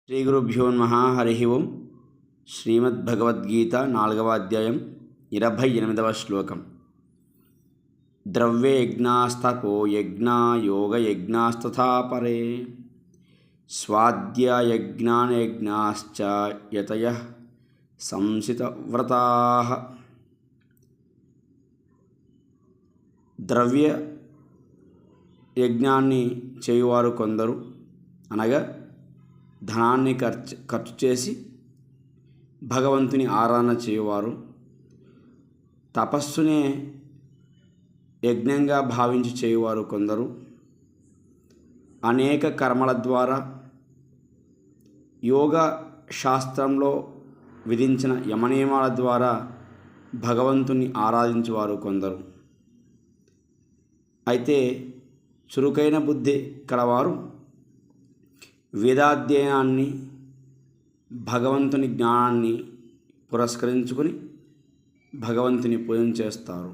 శ్రీ గురుభ్యో నమః. హరి ఓం. శ్రీమద్భగవద్గీత 4వ అధ్యాయం 28వ శ్లోకం. ద్రవ్యయజ్ఞాస్తపో యజ్ఞా యోగయజ్ఞాస్తథా పరే స్వాధ్యాయజ్ఞానయజ్ఞాశ్చ యతయః సంసితవ్రతాః. ద్రవ్య యజ్ఞాన్ని చేయువారు కొందరు, అనగా ధనాన్ని ఖర్చు చేసి భగవంతుని ఆరాధన చేయువారు, తపస్సునే యజ్ఞంగా భావించి చేయువారు కొందరు, అనేక కర్మల ద్వారా యోగ శాస్త్రంలో విధించిన యమనియమాల ద్వారా భగవంతుని ఆరాధించేవారు కొందరు. అయితే చురుకైన బుద్ధి కలవారు వేదాధ్యయనాన్ని, భగవంతుని జ్ఞానాన్ని పురస్కరించుకొని భగవంతుని పూజ చేస్తారు.